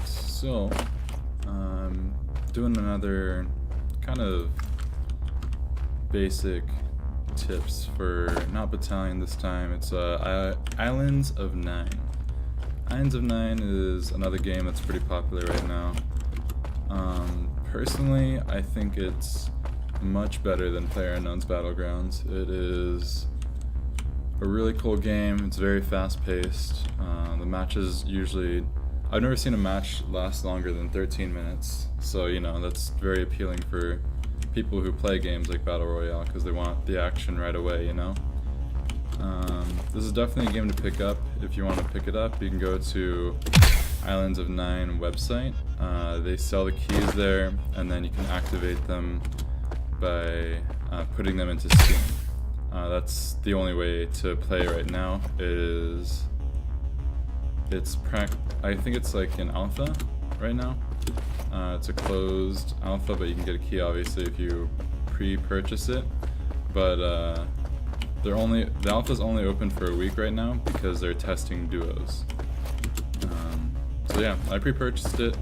Alright, so doing another kind of basic tips for not battalion this time. It's Islands of Nyne. Islands of Nyne is another game that's pretty popular right now. Personally, I think it's much better than PlayerUnknown's Battlegrounds. It is a really cool game. It's very fast-paced. The matches usually... I've never seen a match last longer than 13 minutes, so you know, that's very appealing for people who play games like Battle Royale because they want the action right away, you know? This is definitely a game to pick up. If you want to pick it up, you can go to Islands of Nyne website. They sell the keys there, and then you can activate them by putting them into Steam. That's the only way to play right now. I think it's like an alpha right now. It's a closed alpha, but you can get a key obviously if you pre-purchase it. But the alpha's only open for a week right now because they're testing duos. So yeah, I pre-purchased it.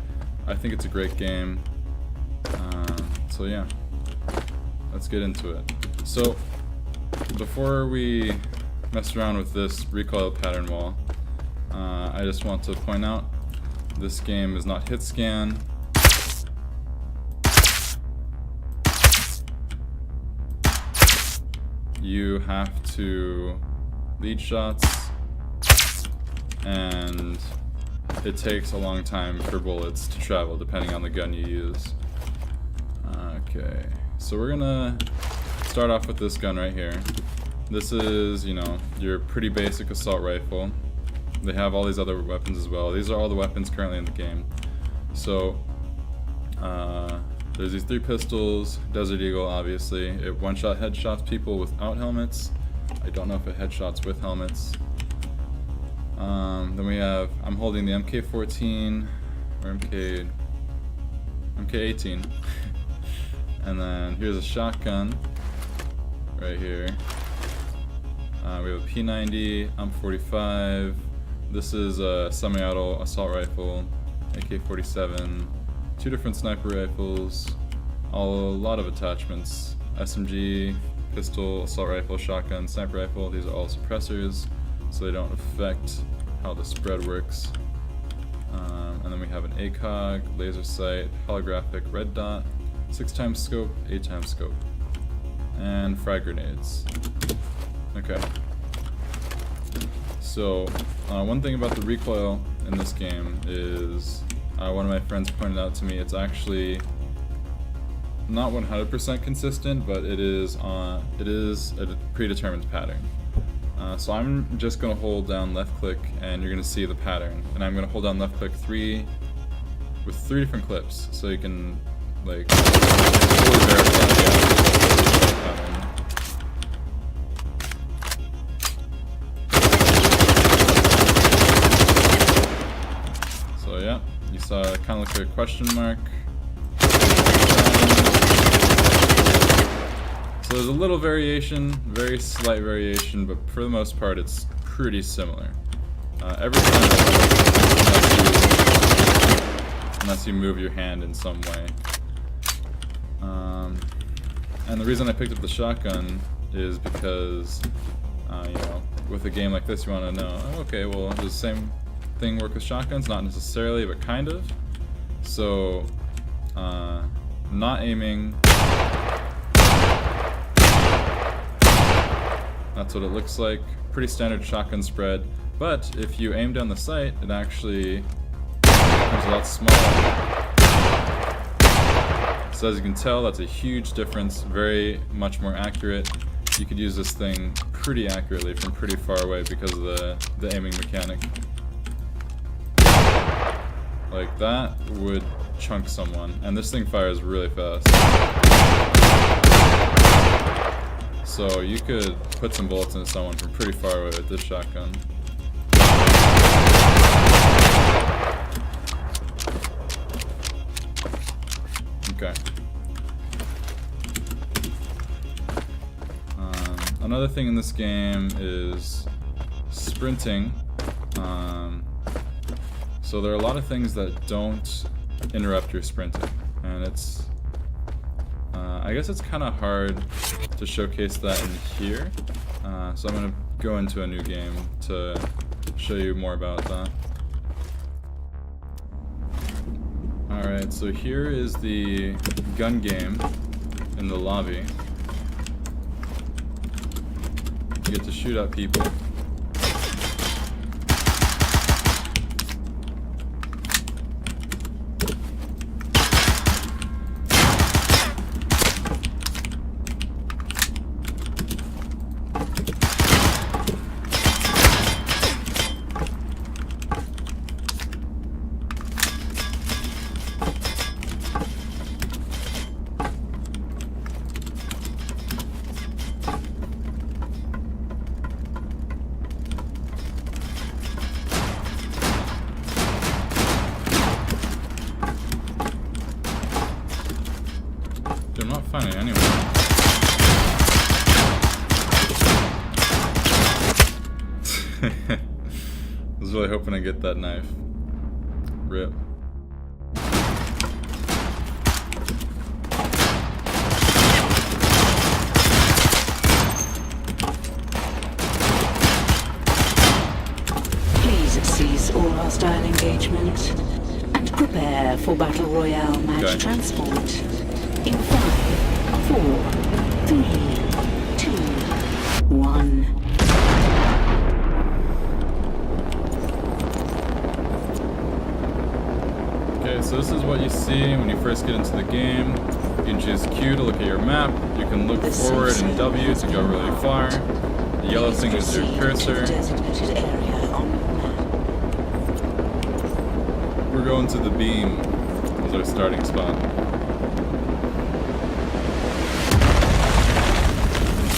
I think it's a great game. So yeah, let's get into it. So before we mess around with this recoil pattern wall, I just want to point out this game is not hit scan. You have to lead shots, and it takes a long time for bullets to travel depending on the gun you use. Okay, so we're gonna start off with this gun right here. This is, you know, your pretty basic assault rifle. They have all these other weapons as well. These are all the weapons currently in the game. So there's these 3 pistols, Desert Eagle obviously. It one-shot headshots people without helmets. I don't know if it headshots with helmets. Then we have, I'm holding the MK14 or MK18. And then here's a shotgun right here. We have a P90, M45. This is a semi-auto assault rifle, AK-47, 2 different sniper rifles, a lot of attachments, SMG, pistol, assault rifle, shotgun, sniper rifle. These are all suppressors, so they don't affect how the spread works. And then we have an ACOG, laser sight, holographic red dot, 6x scope, 8x scope, and frag grenades. Okay. So, one thing about the recoil in this game is, one of my friends pointed out to me, it's actually not 100% consistent, but it is a predetermined pattern. So I'm just going to hold down left click and you're going to see the pattern. And I'm going to hold down left click with 3 different clips, so you can like fully verify the pattern. So yeah, you saw it kind of look like a question mark. So there's a little variation, very slight variation, but for the most part it's pretty similar. Every time, unless you move your hand in some way. And the reason I picked up the shotgun is because, you know, with a game like this you want to know, oh, okay, well, does the same thing work with shotguns? Not necessarily, but kind of. So, not aiming. That's what it looks like. Pretty standard shotgun spread. But if you aim down the sight, it actually becomes a lot smaller. So as you can tell, that's a huge difference. Very much more accurate. You could use this thing pretty accurately from pretty far away because of the aiming mechanic. Like that would chunk someone, and this thing fires really fast. So you could put some bullets into someone from pretty far away with this shotgun. Okay. Another thing in this game is sprinting. So there are a lot of things that don't interrupt your sprinting, and it's I guess it's kind of hard to showcase that in here. So I'm going to go into a new game to show you more about that. Alright, so here is the gun game in the lobby. You get to shoot at people. I'm not finding anyone. I was really hoping to get that knife. Rip. Please cease all hostile engagement and prepare for Battle Royale match transport. In 5, 4, 3, 2, 1. Okay, so this is what you see when you first get into the game. You can choose Q to look at your map. You can look forward and W to go really far. The yellow thing is your cursor. We're going to the beam as our starting spot.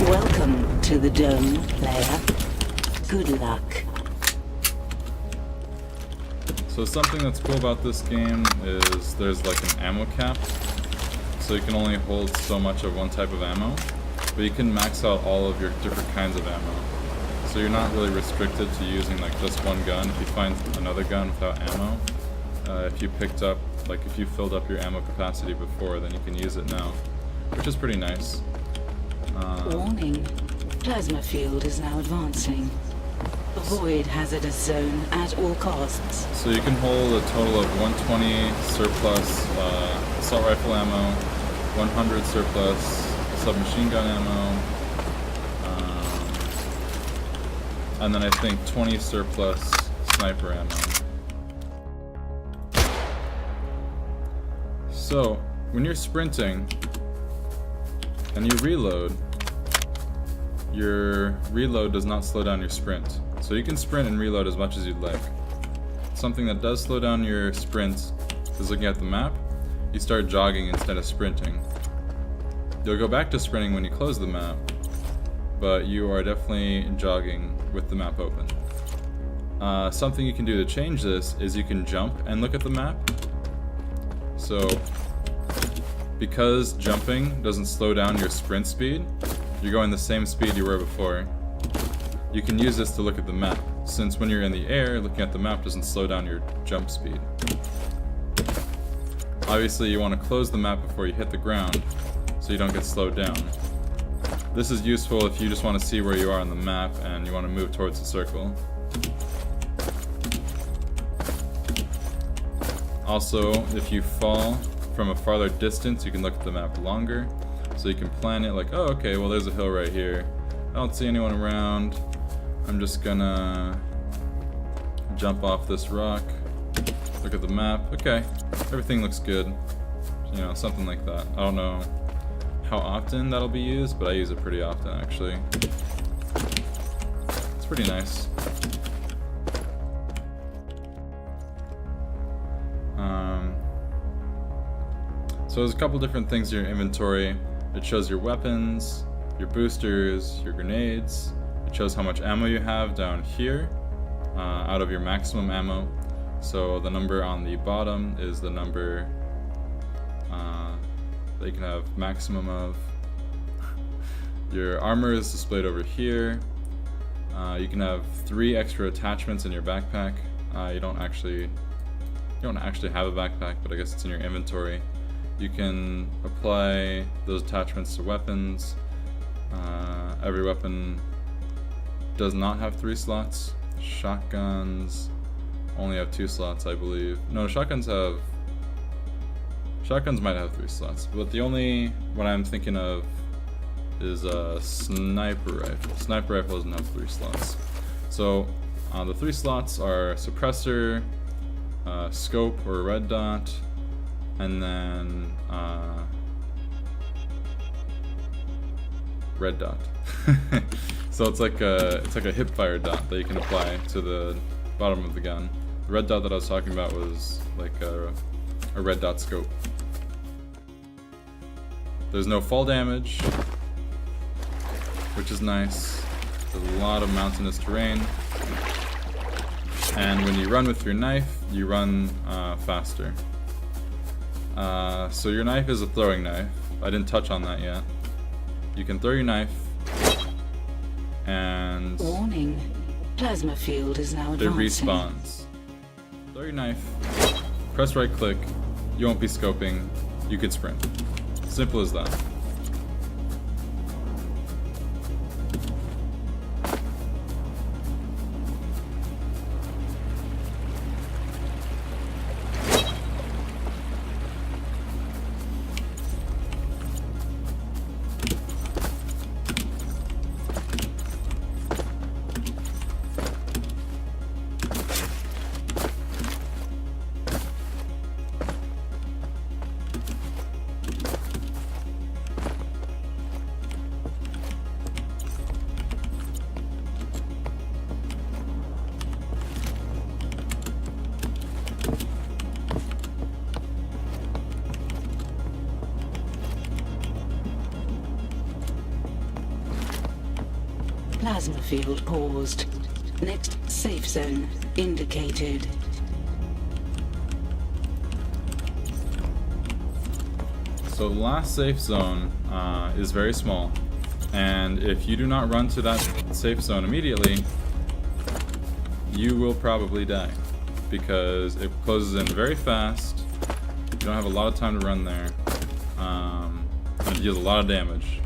Welcome to the dome, player. Good luck. So something that's cool about this game is there's like an ammo cap. So you can only hold so much of one type of ammo, but you can max out all of your different kinds of ammo. So you're not really restricted to using like just one gun. If you find another gun without ammo, if you picked up, like if you filled up your ammo capacity before, then you can use it now, which is pretty nice. Warning. Plasma field is now advancing. Avoid hazardous zone at all costs. So you can hold a total of 120 surplus assault rifle ammo, 100 surplus submachine gun ammo, and then I think 20 surplus sniper ammo. So when you're sprinting and you reload, your reload does not slow down your sprint. So you can sprint and reload as much as you'd like. Something that does slow down your sprint is looking at the map. You start jogging instead of sprinting. You'll go back to sprinting when you close the map, but you are definitely jogging with the map open. Something you can do to change this is you can jump and look at the map. So because jumping doesn't slow down your sprint speed, you're going the same speed you were before. You can use this to look at the map, since when you're in the air, looking at the map doesn't slow down your jump speed. Obviously you want to close the map before you hit the ground, so you don't get slowed down. This is useful if you just want to see where you are on the map and you want to move towards the circle. Also, if you fall from a farther distance, you can look at the map longer. So you can plan it like, oh, okay, well there's a hill right here. I don't see anyone around. I'm just gonna jump off this rock, look at the map. Okay, everything looks good. You know, something like that. I don't know how often that'll be used, but I use it pretty often actually. It's pretty nice. So there's a couple different things in your inventory. It shows your weapons, your boosters, your grenades. It shows how much ammo you have down here out of your maximum ammo. So the number on the bottom is the number that you can have maximum of. Your armor is displayed over here. You can have 3 extra attachments in your backpack. You don't actually don't actually have a backpack, but I guess it's in your inventory. You can apply those attachments to weapons. Every weapon does not have 3 slots. Shotguns only have 2 slots, I believe. No, shotguns might have 3 slots, but the only one I'm thinking of is a sniper rifle. Sniper rifle doesn't have 3 slots. So the 3 slots are suppressor, scope or red dot, and then red dot. So it's like a hip fire dot that you can apply to the bottom of the gun. The red dot that I was talking about was like a red dot scope. There's no fall damage, which is nice. There's a lot of mountainous terrain. And when you run with your knife, you run faster. So your knife is a throwing knife. I didn't touch on that yet. You can throw your knife, and Warning. Plasma field is now it advancing. respawns. Throw your knife, press right click, you won't be scoping, you could sprint. Simple as that. Plasma field paused. Next safe zone indicated. So the last safe zone is very small, and if you do not run to that safe zone immediately, you will probably die, because it closes in very fast. You don't have a lot of time to run there, and it deals a lot of damage.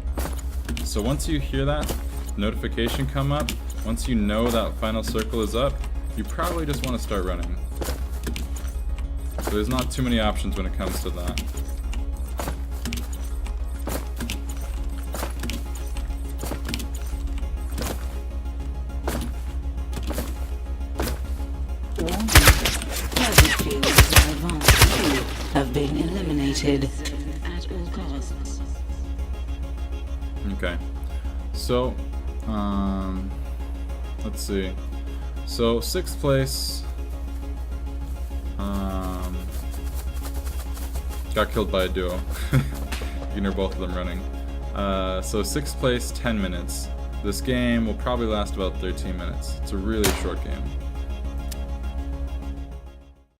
So once you hear that notification come up, once you know that final circle is up, you probably just want to start running. So there's not too many options when it comes to that. Warning. Plasma fields are advanced. Have been eliminated at all costs. Okay. So, let's see. So 6th place got killed by a duo. You can hear both of them running. So 6th place, 10 minutes. This game will probably last about 13 minutes. It's a really short game.